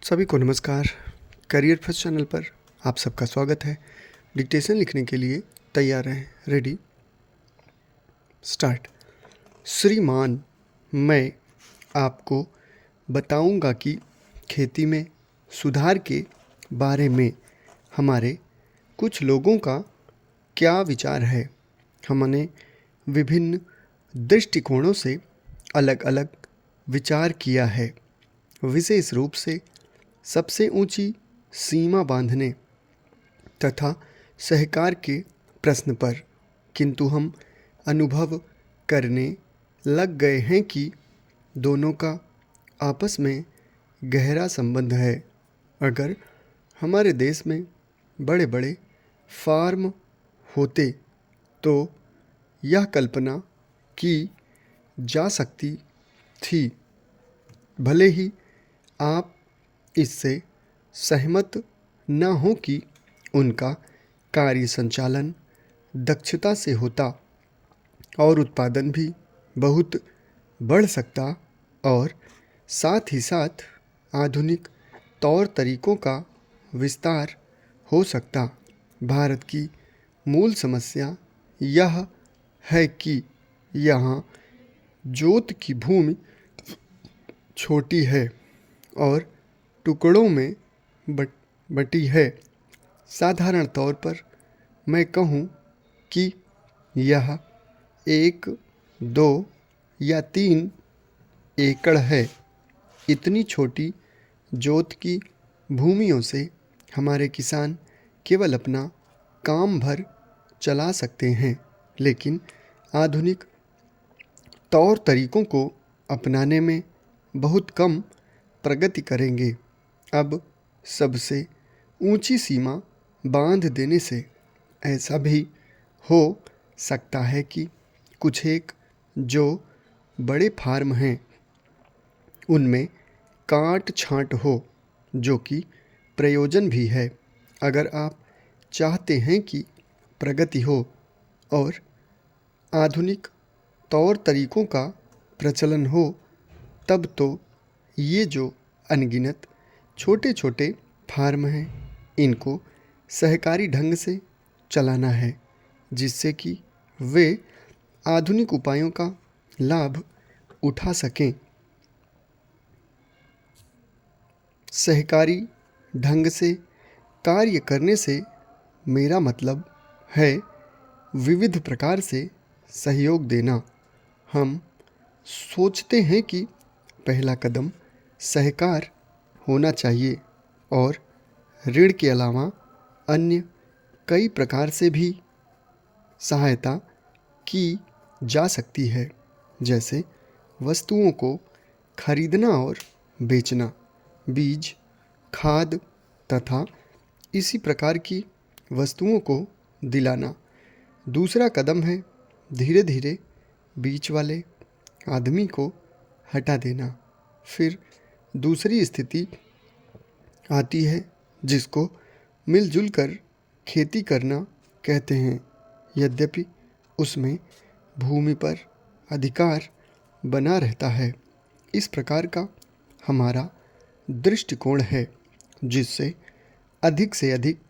सभी को नमस्कार। करियर फर्स्ट चैनल पर आप सबका स्वागत है। डिक्टेशन लिखने के लिए तैयार रहें। Ready, start. श्रीमान, मैं आपको बताऊंगा कि खेती में सुधार के बारे में हमारे कुछ लोगों का क्या विचार है। हमने विभिन्न दृष्टिकोणों से अलग अलग विचार किया है, विशेष रूप से सबसे ऊंची सीमा बांधने तथा सहकार के प्रश्न पर। किंतु हम अनुभव करने लग गए हैं कि दोनों का आपस में गहरा संबंध है। अगर हमारे देश में बड़े बड़े फार्म होते तो यह कल्पना की जा सकती थी, भले ही आप इससे सहमत न हो, कि उनका कार्य संचालन दक्षता से होता और उत्पादन भी बहुत बढ़ सकता और साथ ही साथ आधुनिक तौर तरीकों का विस्तार हो सकता। भारत की मूल समस्या यह है कि यहाँ जोत की भूमि छोटी है और टुकड़ों में बटी है। साधारण तौर पर मैं कहूँ कि यह 1, 2 या 3 एकड़ है। इतनी छोटी जोत की भूमियों से हमारे किसान केवल अपना काम भर चला सकते हैं, लेकिन आधुनिक तौर तरीकों को अपनाने में बहुत कम प्रगति करेंगे। अब सबसे ऊंची सीमा बांध देने से ऐसा भी हो सकता है कि कुछ एक जो बड़े फार्म हैं उनमें काट छांट हो, जो कि प्रयोजन भी है। अगर आप चाहते हैं कि प्रगति हो और आधुनिक तौर तरीकों का प्रचलन हो, तब तो ये जो अनगिनत छोटे छोटे फार्म हैं इनको सहकारी ढंग से चलाना है, जिससे कि वे आधुनिक उपायों का लाभ उठा सकें। सहकारी ढंग से कार्य करने से मेरा मतलब है विविध प्रकार से सहयोग देना। हम सोचते हैं कि पहला कदम सहकार होना चाहिए और ऋण के अलावा अन्य कई प्रकार से भी सहायता की जा सकती है, जैसे वस्तुओं को खरीदना और बेचना, बीज, खाद तथा इसी प्रकार की वस्तुओं को दिलाना। दूसरा कदम है धीरे धीरे बीच वाले आदमी को हटा देना। फिर दूसरी स्थिति आती है जिसको मिलजुल कर खेती करना कहते हैं, यद्यपि उसमें भूमि पर अधिकार बना रहता है। इस प्रकार का हमारा दृष्टिकोण है, जिससे अधिक से अधिक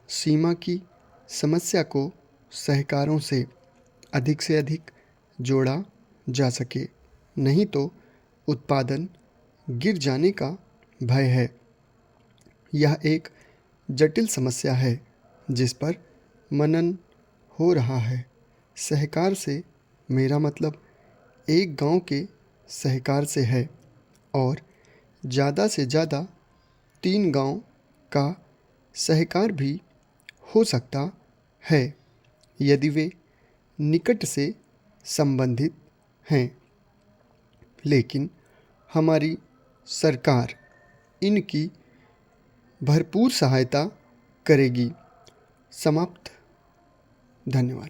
सीमा की समस्या को सहकारों से अधिक से अधिक जोड़ा जा सके, नहीं तो उत्पादन गिर जाने का भय है। यह एक जटिल समस्या है जिस पर मनन हो रहा है। सहकार से मेरा मतलब एक गांव के सहकार से है और ज़्यादा से ज़्यादा 3 गांव का सहकार भी हो सकता है, यदि वे निकट से संबंधित हैं। लेकिन हमारी सरकार इनकी भरपूर सहायता करेगी। समाप्त। धन्यवाद।